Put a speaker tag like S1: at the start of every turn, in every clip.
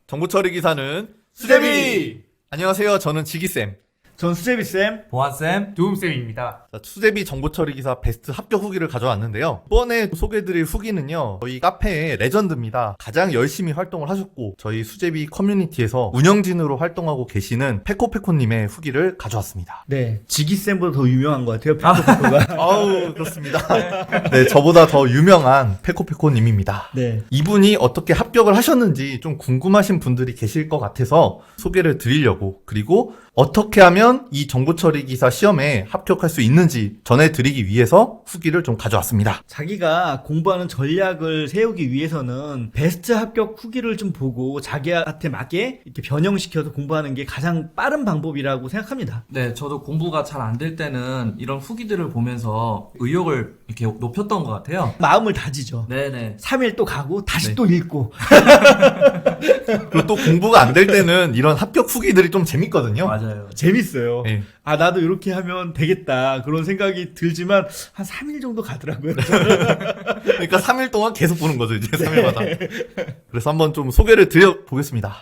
S1: 정보처리 기사는 수제비! 안녕하세요. 저는 지기쌤.
S2: 전 수제비쌤.
S3: 보안쌤, 두움쌤입니다.
S1: 자, 수제비 정보처리 기사 베스트 합격 후기를 가져왔는데요. 이번에 소개해드릴 후기는요. 저희 카페의 레전드입니다. 가장 열심히 활동을 하셨고 저희 수제비 커뮤니티에서 운영진으로 활동하고 계시는 페코페코님의 후기를 가져왔습니다.
S2: 네, 지기쌤보다 더 유명한 것 같아요. 페코페코가.
S1: 아우 그렇습니다. 네, 저보다 더 유명한 페코페코님입니다.
S2: 네.
S1: 이분이 어떻게 합격을 하셨는지 좀 궁금하신 분들이 계실 것 같아서 소개를 드리려고, 그리고 어떻게 하면 이 정보처리 기사 시험에 합격할 수 있는지 전해드리기 위해서 후기를 좀 가져왔습니다.
S2: 자기가 공부하는 전략을 세우기 위해서는 베스트 합격 후기를 좀 보고 자기한테 맞게 이렇게 변형시켜서 공부하는 게 가장 빠른 방법이라고 생각합니다.
S3: 네, 저도 공부가 잘 안 될 때는 이런 후기들을 보면서 의욕을 이렇게 높였던 것 같아요.
S2: 마음을 다지죠.
S3: 네네.
S2: 3일 또 가고 다시
S1: 네.
S2: 또 읽고.
S1: 그리고 또 공부가 안 될 때는 이런 합격 후기들이 좀 재밌거든요.
S3: 맞아요.
S2: 재밌어요.
S1: 네.
S2: 아, 나도 이렇게 하면 되겠다. 그런 생각이 들지만 한 3일 정도 가더라고요.
S1: 그러니까 3일 동안 계속 보는 거죠, 이제 3일마다. 그래서 한번 좀 소개를 드려보겠습니다.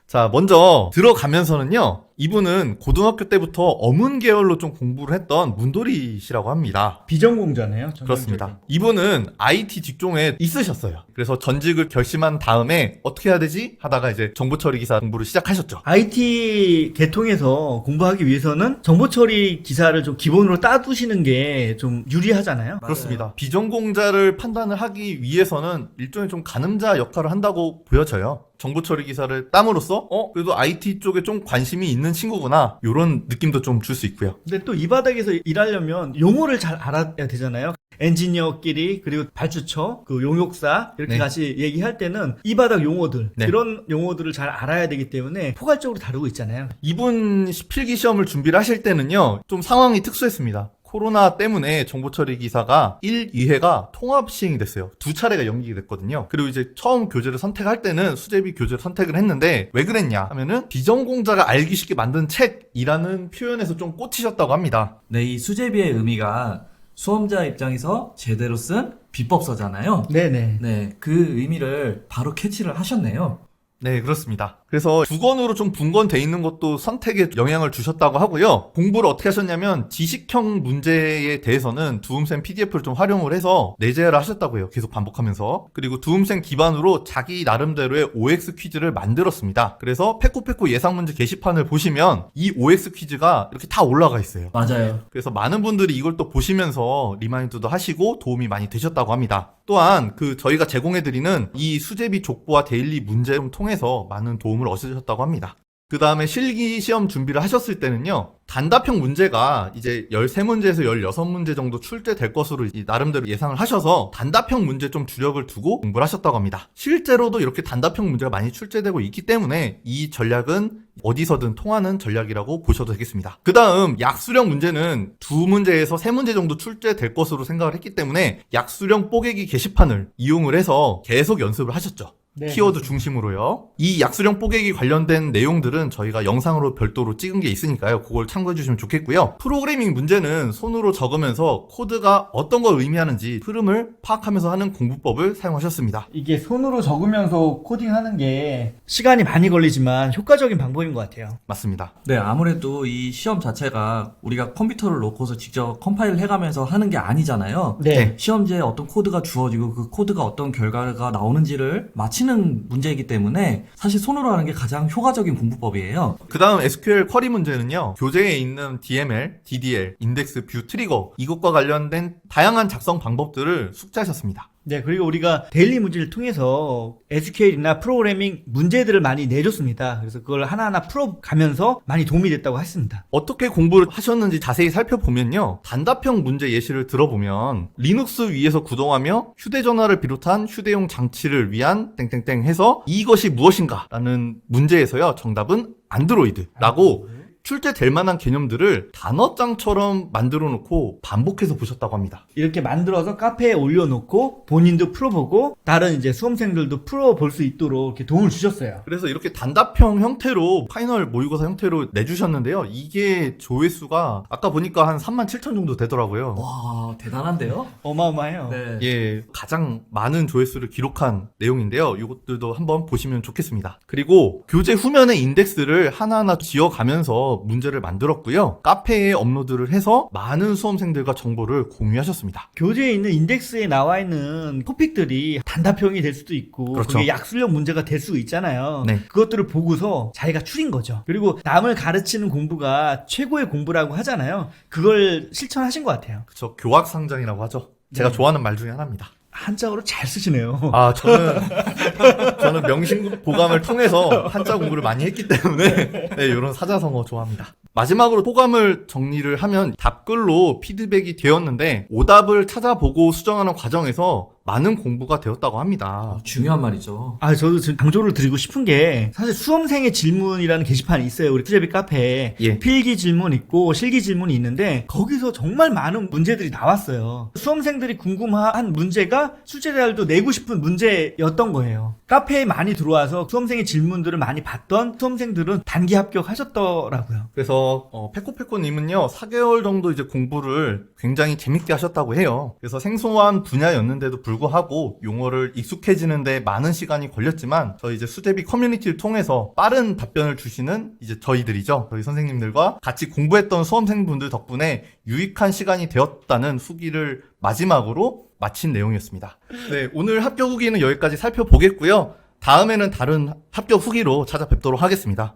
S1: 자, 먼저 들어가면서는요, 이분은 고등학교 때부터 어문 계열로 좀 공부를 했던 문돌이시라고 합니다.
S2: 비전공자네요.
S1: 그렇습니다. 이분은 IT 직종에 있으셨어요. 그래서 전직을 결심한 다음에 어떻게 해야 되지? 하다가 이제 정보처리 기사 공부를 시작하셨죠.
S2: IT 계통에서 공부하기 위해서는 정보처리 기사를 좀 기본으로 따두시는 게 좀 유리하잖아요.
S1: 그렇습니다. 비전공자를 판단을 하기 위해서는 일종의 좀 가늠자 역할을 한다고 보여져요. 정보처리 기사를 땀으로써 그래도 IT 쪽에 좀 관심이 있는 친구구나, 이런 느낌도 좀 줄 수 있고요.
S2: 근데 또 이 바닥에서 일하려면 용어를 잘 알아야 되잖아요. 엔지니어끼리, 그리고 발주처, 그 용역사 이렇게
S1: 네.
S2: 같이 얘기할 때는 이 바닥 용어들,
S1: 네.
S2: 그런 용어들을 잘 알아야 되기 때문에 포괄적으로 다루고 있잖아요.
S1: 이분 필기 시험을 준비를 하실 때는요, 좀 상황이 특수했습니다. 코로나 때문에 정보처리 기사가 1, 2회가 통합 시행이 됐어요. 2차례가 연기가 됐거든요. 그리고 이제 처음 교재를 선택할 때는 수제비 교재를 선택을 했는데 왜 그랬냐 하면은 비전공자가 알기 쉽게 만든 책이라는 표현에서 좀 꽂히셨다고 합니다.
S3: 네, 이 수제비의 의미가 수험자 입장에서 제대로 쓴 비법서잖아요.
S2: 네네.
S3: 네, 그 의미를 바로 캐치를 하셨네요.
S1: 네, 그렇습니다. 그래서 두 권으로 좀 분권돼 있는 것도 선택에 영향을 주셨다고 하고요. 공부를 어떻게 하셨냐면 지식형 문제에 대해서는 두음쌤 PDF를 좀 활용을 해서 내재를 하셨다고 해요. 계속 반복하면서. 그리고 두음쌤 기반으로 자기 나름대로의 OX 퀴즈를 만들었습니다. 그래서 페코페코 예상문제 게시판을 보시면 이 OX 퀴즈가 이렇게 다 올라가 있어요.
S3: 맞아요.
S1: 그래서 많은 분들이 이걸 또 보시면서 리마인드도 하시고 도움이 많이 되셨다고 합니다. 또한 저희가 제공해드리는 이 수제비 족보와 데일리 문제를 통해서 많은 도움을 얻으셨다고 합니다. 그 다음에 실기 시험 준비를 하셨을 때는요, 단답형 문제가 이제 13문제에서 16문제 정도 출제될 것으로 나름대로 예상을 하셔서 단답형 문제 좀 주력을 두고 공부를 하셨다고 합니다. 실제로도 이렇게 단답형 문제가 많이 출제되고 있기 때문에 이 전략은 어디서든 통하는 전략이라고 보셔도 되겠습니다. 그 다음 약수령 문제는 2문제에서 3문제 정도 출제될 것으로 생각을 했기 때문에 약수령 뽀개기 게시판을 이용을 해서 계속 연습을 하셨죠.
S2: 네,
S1: 키워드 중심으로요. 이 약수령 뽀개기 관련된 내용들은 저희가 영상으로 별도로 찍은 게 있으니까요. 그걸 참고해 주시면 좋겠고요. 프로그래밍 문제는 손으로 적으면서 코드가 어떤 걸 의미하는지 흐름을 파악하면서 하는 공부법을 사용하셨습니다.
S2: 이게 손으로 적으면서 코딩하는 게 시간이 많이 걸리지만 효과적인 방법인 것 같아요.
S1: 맞습니다.
S3: 네, 아무래도 이 시험 자체가 우리가 컴퓨터를 놓고서 직접 컴파일을 해가면서 하는 게 아니잖아요.
S2: 네.
S3: 시험지에 어떤 코드가 주어지고 그 코드가 어떤 결과가 나오는지를 맞히는 문제이기 때문에 사실 손으로 하는 게 가장 효과적인 공부법이에요.
S1: 그 다음 SQL 쿼리 문제는요, 교재에 있는 DML, DDL, 인덱스, 뷰, 트리거, 이것과 관련된 다양한 작성 방법들을 숙지하셨습니다.
S2: 네, 그리고 우리가 데일리 문제를 통해서 SQL이나 프로그래밍 문제들을 많이 내줬습니다. 그래서 그걸 하나하나 풀어가면서 많이 도움이 됐다고 했습니다.
S1: 어떻게 공부를 하셨는지 자세히 살펴보면요, 단답형 문제 예시를 들어보면 리눅스 위에서 구동하며 휴대전화를 비롯한 휴대용 장치를 위한 땡땡땡 해서 이것이 무엇인가 라는 문제에서요, 정답은 안드로이드라고 출제될 만한 개념들을 단어장처럼 만들어 놓고 반복해서 보셨다고 합니다.
S2: 이렇게 만들어서 카페에 올려놓고 본인도 풀어보고 다른 이제 수험생들도 풀어볼 수 있도록 이렇게 도움을 주셨어요.
S1: 그래서 이렇게 단답형 형태로 파이널 모의고사 형태로 내주셨는데요. 이게 조회수가 아까 보니까 한 37,000 정도 되더라고요.
S3: 와, 대단한데요?
S2: 어마어마해요.
S3: 네.
S1: 예, 가장 많은 조회수를 기록한 내용인데요. 이것들도 한번 보시면 좋겠습니다. 그리고 교재 후면에 인덱스를 하나하나 지어가면서 문제를 만들었고요. 카페에 업로드를 해서 많은 수험생들과 정보를 공유하셨습니다.
S2: 교재에 있는 인덱스에 나와 있는 토픽들이 단답형이 될 수도 있고
S1: 그렇죠.
S2: 그게 약술형 문제가 될 수 있잖아요.
S1: 네.
S2: 그것들을 보고서 자기가 추린 거죠. 그리고 남을 가르치는 공부가 최고의 공부라고 하잖아요. 그걸 실천하신 것 같아요.
S1: 그쵸, 교학상장이라고 하죠. 제가
S2: 네.
S1: 좋아하는 말 중에 하나입니다.
S2: 한자어로 잘 쓰시네요.
S1: 아, 저는 명심 보감을 통해서 한자 공부를 많이 했기 때문에 네, 이런 사자성어 좋아합니다. 마지막으로 소감을 정리를 하면 답글로 피드백이 되었는데 오답을 찾아보고 수정하는 과정에서 많은 공부가 되었다고 합니다.
S3: 중요한 말이죠.
S2: 저도 지금 강조를 드리고 싶은 게 사실 수험생의 질문이라는 게시판이 있어요. 우리 수제비 카페에
S1: 예.
S2: 필기 질문 있고 실기 질문이 있는데 거기서 정말 많은 문제들이 나왔어요. 수험생들이 궁금한 문제가 출제자들도 내고 싶은 문제였던 거예요. 카페에 많이 들어와서 수험생의 질문들을 많이 봤던 수험생들은 단기 합격하셨더라고요.
S1: 그래서 페코페코님은요 4개월 정도 이제 공부를 굉장히 재밌게 하셨다고 해요. 그래서 생소한 분야였는데도 불구하고 용어를 익숙해지는데 많은 시간이 걸렸지만 저희 이제 수제비 커뮤니티를 통해서 빠른 답변을 주시는 이제 저희들이죠. 저희 선생님들과 같이 공부했던 수험생분들 덕분에 유익한 시간이 되었다는 후기를 마지막으로 마친 내용이었습니다. 네, 오늘 합격 후기는 여기까지 살펴보겠고요. 다음에는 다른 합격 후기로 찾아뵙도록 하겠습니다.